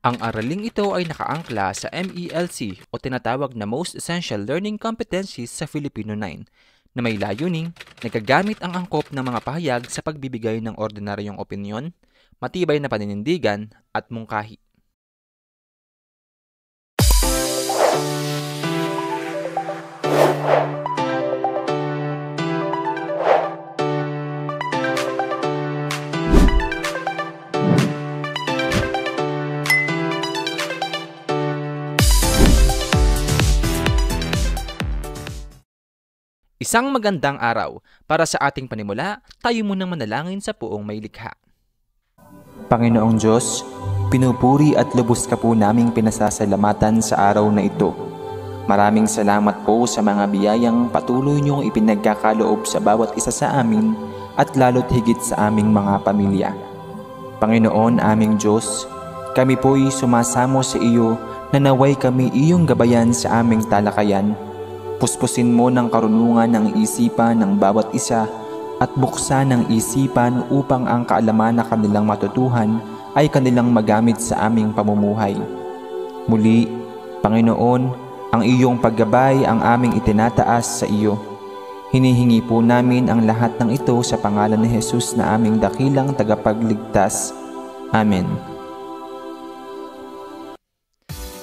Ang araling ito ay nakaangkla sa MELC o tinatawag na Most Essential Learning Competencies sa Filipino 9 na may layuning nagagamit ang angkop ng mga pahayag sa pagbibigay ng ordinaryong opinyon, matibay na paninindigan at mungkahi. Isang magandang araw. Para sa ating panimula, tayo munang manalangin sa Poong may likha. Panginoong Diyos, pinupuri at lubos ka po naming pinasasalamatan sa araw na ito. Maraming salamat po sa mga biyayang patuloy niyong ipinagkakaloob sa bawat isa sa amin at lalo't higit sa aming mga pamilya. Panginoon aming Diyos, kami po'y sumasamo sa iyo na naway kami iyong gabayan sa aming talakayan. Puspusin mo ng karunungan ng isipan ng bawat isa at buksan ng isipan upang ang kaalaman na kanilang matutuhan ay kanilang magamit sa aming pamumuhay. Muli, Panginoon, ang iyong paggabay ang aming itinataas sa iyo. Hinihingi po namin ang lahat ng ito sa pangalan ni Jesus na aming dakilang tagapagligtas. Amen.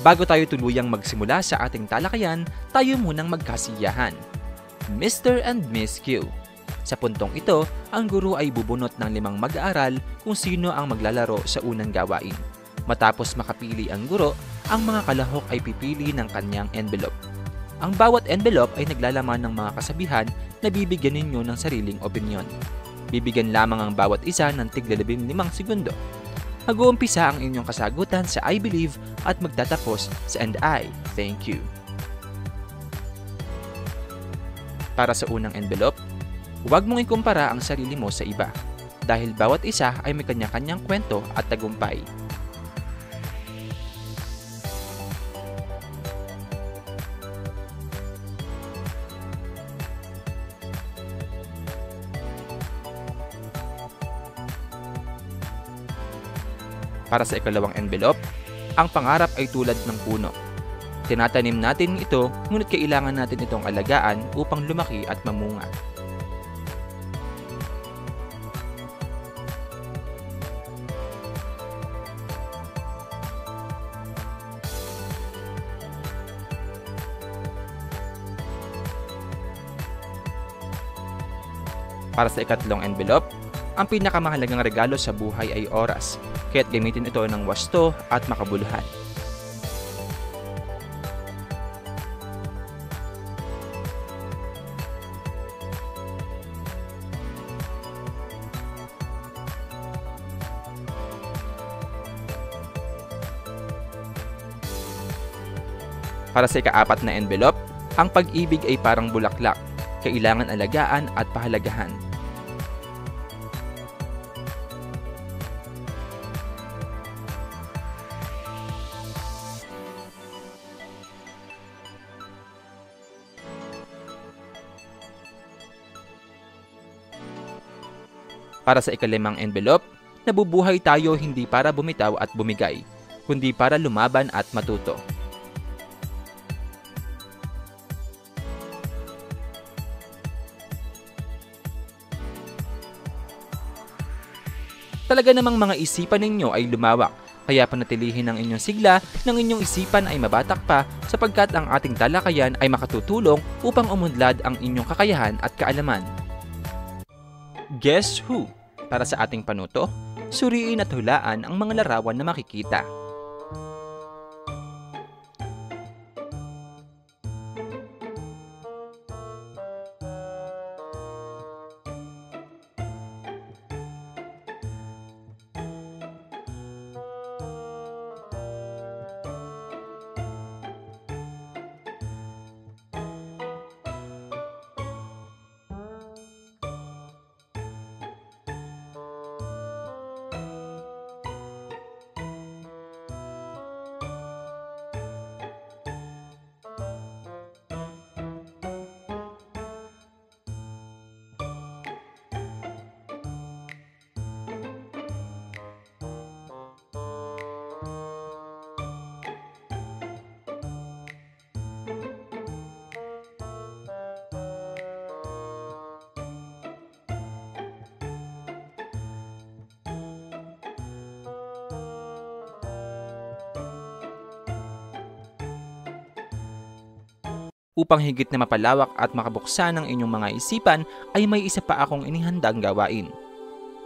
Bago tayo tuluyang magsimula sa ating talakayan, tayo munang magkasiyahan. Mr. and Miss Q. Sa puntong ito, ang guro ay bubunot ng 5 mag-aaral kung sino ang maglalaro sa unang gawain. Matapos makapili ang guro, ang mga kalahok ay pipili ng kanyang envelope. Ang bawat envelope ay naglalaman ng mga kasabihan na bibigyan ninyo ng sariling opinyon. Bibigyan lamang ang bawat isa ng tigla 15 segundo. Mag-uumpisa ang inyong kasagutan sa I believe at magtatapos sa and I thank you. Para sa unang envelope, huwag mong ikumpara ang sarili mo sa iba dahil bawat isa ay may kanya-kanyang kwento at tagumpay. Para sa ikalawang envelope, ang pangarap ay tulad ng puno. Tinatanim natin ito, ngunit kailangan natin itong alagaan upang lumaki at mamunga. Para sa ikatlong envelope, ang pinakamahalagang regalo sa buhay ay oras, kaya't gamitin ito ng wasto at makabuluhan. Para sa ika-4 na envelope, ang pag-ibig ay parang bulaklak, kailangan alagaan at pahalagahan. Para sa ika-5 envelope, nabubuhay tayo hindi para bumitaw at bumigay, kundi para lumaban at matuto. Talaga namang mga isipan ninyo ay lumawak, kaya panatilihin ang inyong sigla ng inyong isipan ay mabatak pa sapagkat ang ating talakayan ay makatutulong upang umunlad ang inyong kakayahan at kaalaman. Guess who? Para sa ating panuto, suriin at hulaan ang mga larawan na makikita. Upang higit na mapalawak at makabuksan ang inyong mga isipan ay may isa pa akong inihandang gawain.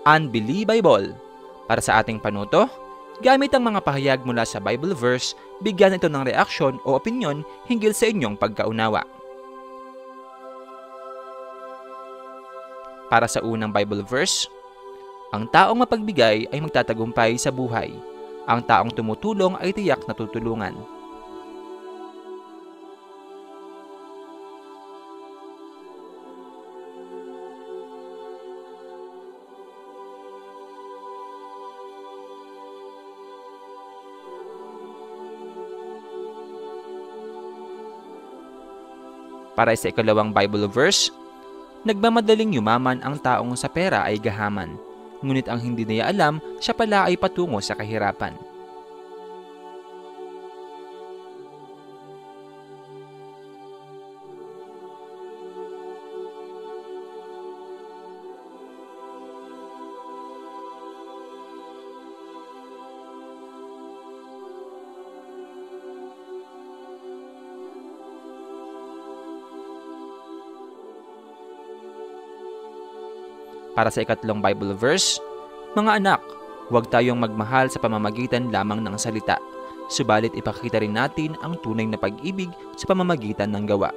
Unbelievable! Para sa ating panuto, gamit ang mga pahayag mula sa Bible verse, bigyan ito ng reaksyon o opinyon hinggil sa inyong pagkaunawa. Para sa unang Bible verse, ang taong mapagbigay ay magtatagumpay sa buhay. Ang taong tumutulong ay tiyak na tutulungan. Para sa ikalawang Bible verse, nagmamadaling yumaman ang taong sa pera ay gahaman, ngunit ang hindi niya alam, siya pala ay patungo sa kahirapan. Para sa ikatlong Bible verse, mga anak, huwag tayong magmahal sa pamamagitan lamang ng salita, subalit ipakita rin natin ang tunay na pag-ibig sa pamamagitan ng gawa.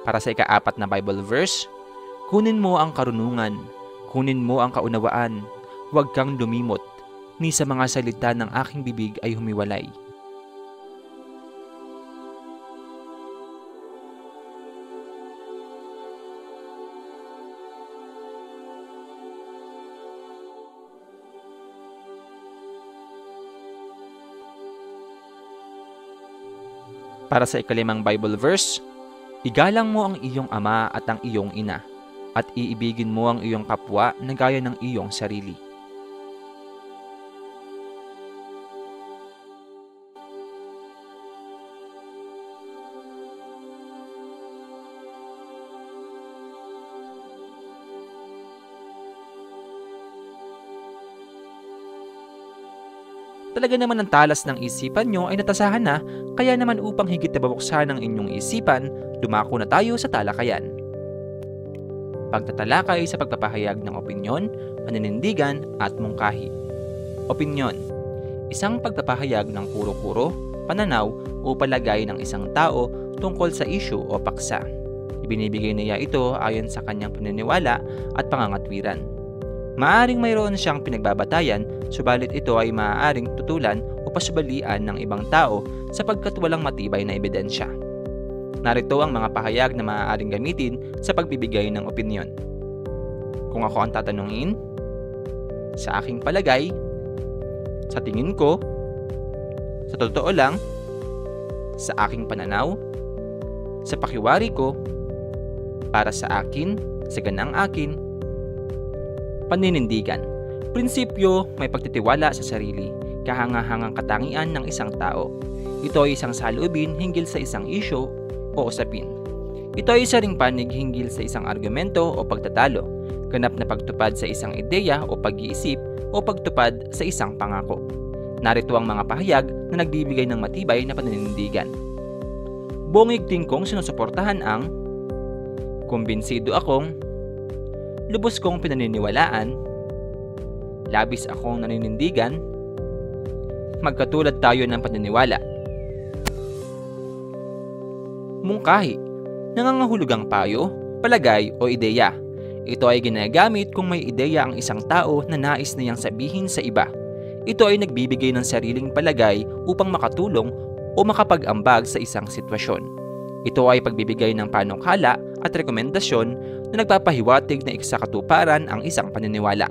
Para sa ikaapat na Bible verse, kunin mo ang karunungan, kunin mo ang kaunawaan, huwag kang lumimot, ni sa mga salita ng aking bibig ay humiwalay. Para sa ikalimang Bible verse, igalang mo ang iyong ama at ang iyong ina, at iibigin mo ang iyong kapwa na gaya ng iyong sarili. Talaga naman ang talas ng isipan nyo ay natasahan na, kaya naman upang higit na babuksan ang inyong isipan, dumako na tayo sa talakayan. Pagtatalakay sa pagpapahayag ng opinyon, paninindigan at mungkahi. Opinyon: isang pagpapahayag ng kuro-kuro, pananaw o palagay ng isang tao tungkol sa issue o paksa. Ibinibigay niya ito ayon sa kanyang paniniwala at pangangatwiran. Maaaring mayroon siyang pinagbabatayan, subalit ito ay maaaring tutulan o pasubalian ng ibang tao sapagkat walang matibay na ebidensya. Narito ang mga pahayag na maaaring gamitin sa pagbibigay ng opinyon. Kung ako ang tatanungin, sa aking palagay, sa tingin ko, sa totoo lang, sa aking pananaw, sa pakiwari ko, para sa akin, sa ganang akin. Paninindigan: prinsipyo, may pagtitiwala sa sarili, kahangahangang katangian ng isang tao. Ito ay isang saloobin hinggil sa isang issue o usapin. Ito ay isa ring panig hinggil sa isang argumento o pagtatalo, ganap na pagtupad sa isang ideya o pag-iisip o pagtupad sa isang pangako. Narito ang mga pahayag na nagbibigay ng matibay na paninindigan. Bongig tingkong sinusuportahan ang, kumbinsido akong, lubos kong pinaniniwalaan, labis akong naninindigan, magkatulad tayo ng paniniwala. Mungkahi: nangangahulugang payo, palagay o ideya. Ito ay ginagamit kung may ideya ang isang tao na nais niyang sabihin sa iba. Ito ay nagbibigay ng sariling palagay upang makatulong o makapag-ambag sa isang sitwasyon. Ito ay pagbibigay ng panukala at rekomendasyon na nagpapahiwatig na ikasakatuparan ang isang paniniwala.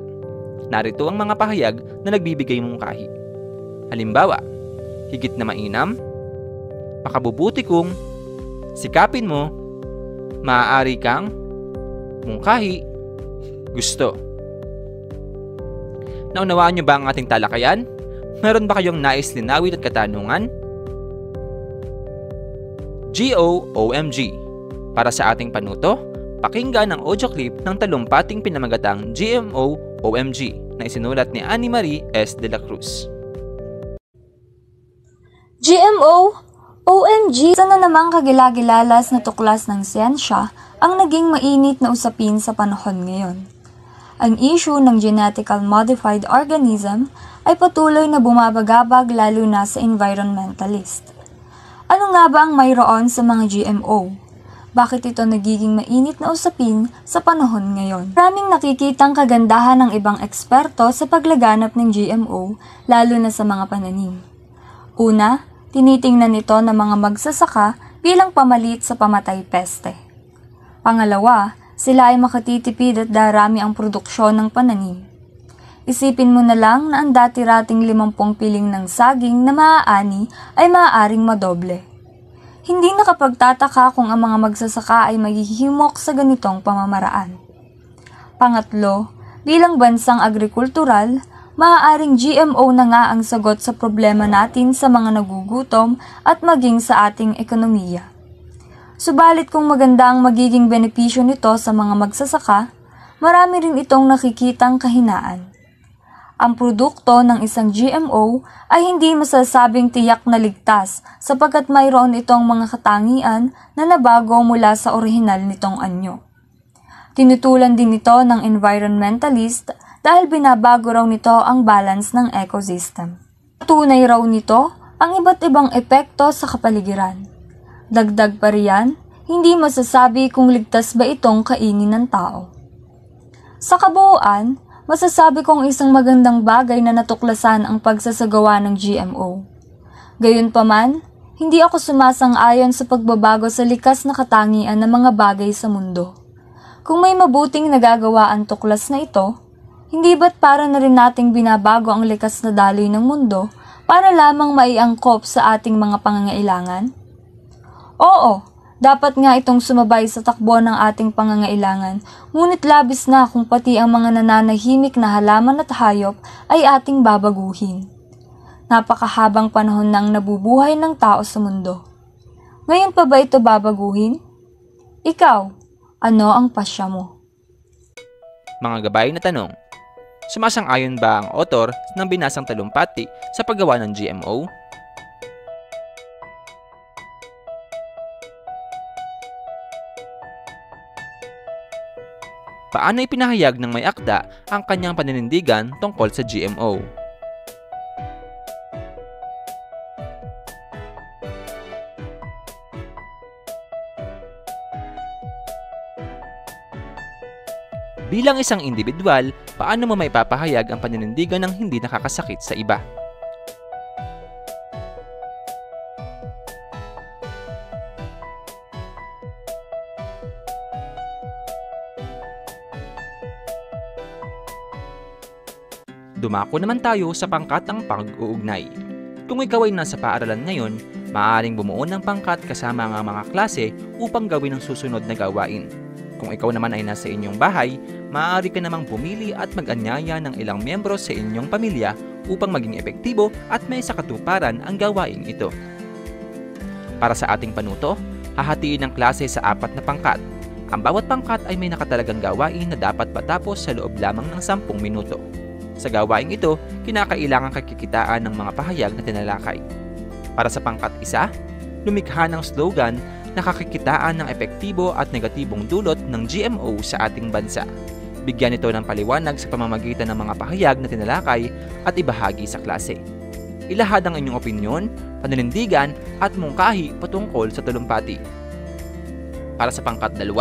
Narito ang mga pahayag na nagbibigay mungkahi. Halimbawa, higit na mainam, makabubuti kung, sikapin mo, maaari kang, mungkahi, gusto. Naunawaan niyo ba ang ating talakayan? Meron ba kayong nais linawin at katanungan? GOOMG. Para sa ating panuto, pakinggan ang audio clip ng talumpating pinamagatang GMO-OMG na isinulat ni Annie Marie S. de la Cruz. GMO-OMG, isa na namang kagilagilalas na tuklas ng siyensya ang naging mainit na usapin sa panahon ngayon. Ang issue ng genetically modified organism ay patuloy na bumabagabag lalo na sa environmentalist. Ano nga ba ang mayroon sa mga GMO? Bakit ito nagiging mainit na usapin sa panahon ngayon? Maraming nakikitang kagandahan ng ibang eksperto sa paglaganap ng GMO, lalo na sa mga pananim. Una, tinitingnan nito ng mga magsasaka bilang pamalit sa pamatay peste. Pangalawa, sila ay makatitipid at darami ang produksyon ng pananim. Isipin mo na lang na ang dati-rating 50 piling ng saging na maaani ay maaaring madoble. Hindi nakapagtataka kung ang mga magsasaka ay maghihimok sa ganitong pamamaraan. Pangatlo, bilang bansang agrikultural, maaaring GMO na nga ang sagot sa problema natin sa mga nagugutom at maging sa ating ekonomiya. Subalit kung maganda ang magiging benepisyo nito sa mga magsasaka, marami rin itong nakikitang kahinaan. Ang produkto ng isang GMO ay hindi masasabing tiyak na ligtas sapagkat mayroon itong mga katangian na nabago mula sa orihinal nitong anyo. Tinutulan din ito ng environmentalist dahil binabago raw nito ang balance ng ecosystem. Tunay raw nito ang iba't ibang epekto sa kapaligiran. Dagdag pa riyan, hindi masasabi kung ligtas ba itong kainin ng tao. Sa kabuuan, masasabi kong isang magandang bagay na natuklasan ang pagsasagawa ng GMO. Gayunpaman, hindi ako sumasang-ayon sa pagbabago sa likas na katangian ng mga bagay sa mundo. Kung may mabuting nagagawa ang tuklas na ito, hindi ba't para na rin nating binabago ang likas na daloy ng mundo para lamang maiangkop sa ating mga pangangailangan? Oo, dapat nga itong sumabay sa takbo ng ating pangangailangan, ngunit labis na kung pati ang mga nananahimik na halaman at hayop ay ating babaguhin. Napakahabang panahon nang nabubuhay ng tao sa mundo. Ngayon pa ba ito babaguhin? Ikaw, ano ang pasya mo? Mga gabay na tanong. Sumasang-ayon ba ang author ng binasang talumpati sa paggawa ng GMO? Paano ipinahayag ng may akda ang kanyang paninindigan tungkol sa GMO? Bilang isang individual, paano mo maipapahayag ang paninindigan ng hindi nakakasakit sa iba? Dumako naman tayo sa pangkatang pag-uugnay. Kung ikaw ay nasa paaralan ngayon, maaaring bumuo ng pangkat kasama ang mga klase upang gawin ang susunod na gawain. Kung ikaw naman ay nasa inyong bahay, maaari ka namang pumili at mag-anyaya ng ilang miyembro sa inyong pamilya upang maging epektibo at may sakatuparan ang gawain ito. Para sa ating panuto, hahatiin ang klase sa 4 na pangkat. Ang bawat pangkat ay may nakatalagang gawain na dapat matapos sa loob lamang ng 10 minuto. Sa gawaing ito, kinakailangan kakikitaan ng mga pahayag na tinalakay. Para sa pangkat 1, lumikha ng slogan na kakikitaan ng epektibo at negatibong dulot ng GMO sa ating bansa. Bigyan ito ng paliwanag sa pamamagitan ng mga pahayag na tinalakay at ibahagi sa klase. Ilahad ang inyong opinyon, paninindigan at mungkahi patungkol sa talumpati. Para sa pangkat 2,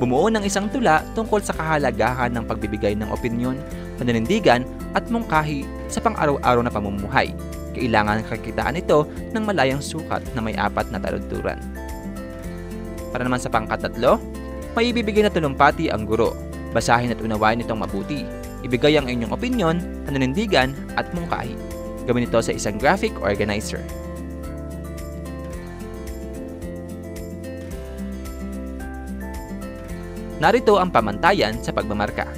bumuo ng isang tula tungkol sa kahalagahan ng pagbibigay ng opinyon, paninindigan at mungkahi sa pang-araw-araw na pamumuhay. Kailangan kakitaan ito ng malayang sukat na may 4 na taludturan. Para naman sa pangkat 3, may ibibigay na talumpati ang guro. Basahin at unawain itong mabuti. Ibigay ang inyong opinyon, paninindigan at mungkahi. Gawin ito sa isang graphic organizer. Narito ang pamantayan sa pagmamarka.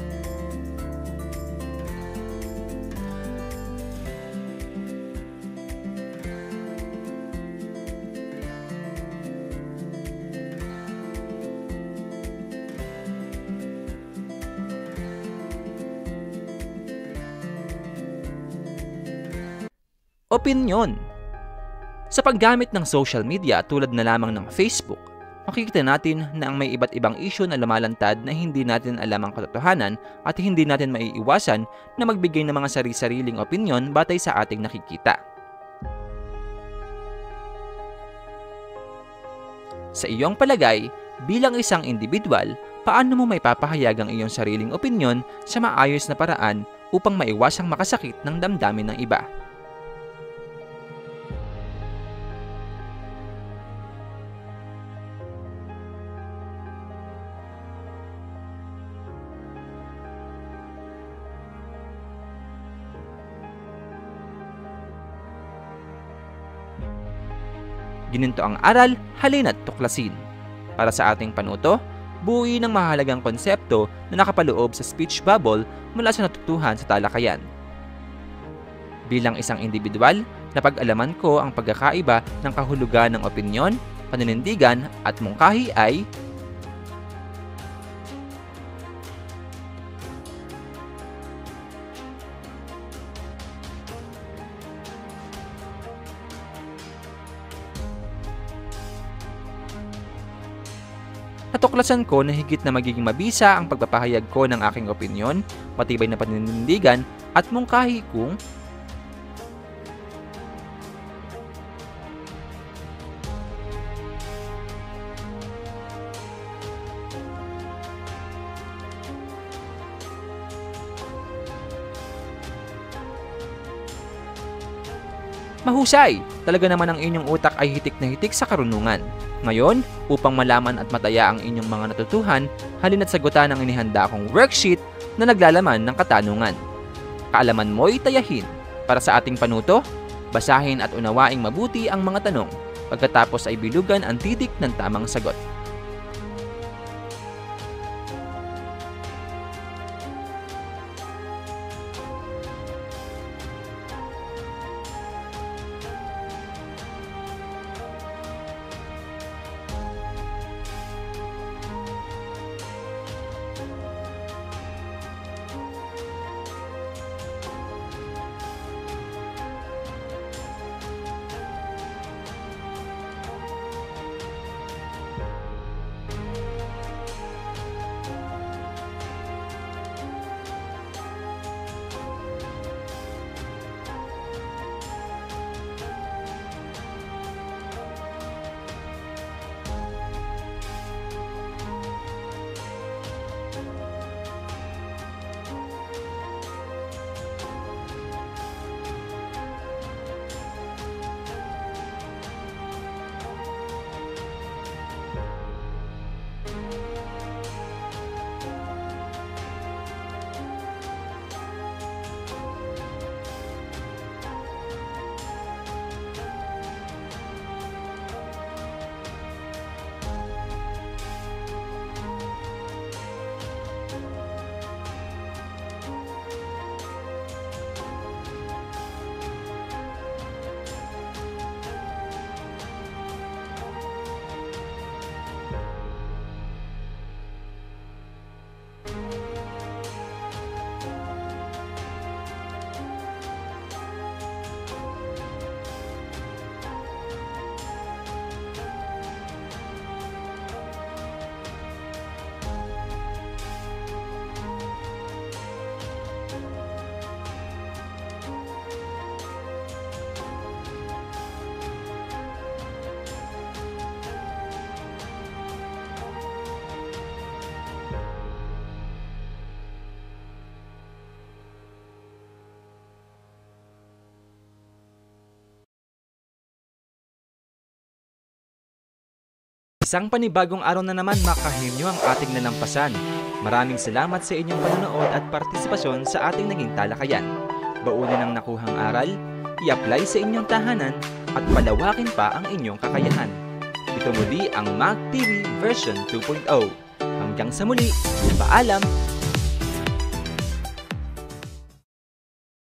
opinyon. Sa paggamit ng social media tulad na lamang ng Facebook, makikita natin na ang may iba't ibang issue na lumalantad na hindi natin alam ang katotohanan at hindi natin maiiwasan na magbigay ng mga sari-sariling opinyon batay sa ating nakikita. Sa iyong palagay, bilang isang individual, paano mo may papahayag ang iyong sariling opinyon sa maayos na paraan upang maiwasang makasakit ng damdamin ng iba? Gininto ang aral, halina't tuklasin. Para sa ating panuto, buuin ng mahalagang konsepto na nakapaloob sa speech bubble mula sa natutuhan sa talakayan. Bilang isang individual, napag-alaman ko ang pagkakaiba ng kahulugan ng opinyon, paninindigan at mungkahi ay natuklasan ko na higit na magiging mabisa ang pagpapahayag ko ng aking opinyon, matibay na paninindigan at mungkahi kung mahusay! Talaga naman ang inyong utak ay hitik na hitik sa karunungan. Ngayon, upang malaman at mataya ang inyong mga natutuhan, halina't sagutan ang inihanda kong worksheet na naglalaman ng katanungan. Kaalaman mo'y tayahin. Para sa ating panuto, basahin at unawaing mabuti ang mga tanong. Pagkatapos ay bilugan ang titik ng tamang sagot. Isang panibagong araw na naman makahimyo ang ating nalampasan. Maraming salamat sa inyong panonood at partisipasyon sa ating naging talakayan. Baunin ang nakuhang aral, i-apply sa inyong tahanan at palawakin pa ang inyong kakayahan. Ito muli ang Mag TV version 2.0. Hanggang sa muli, paalam!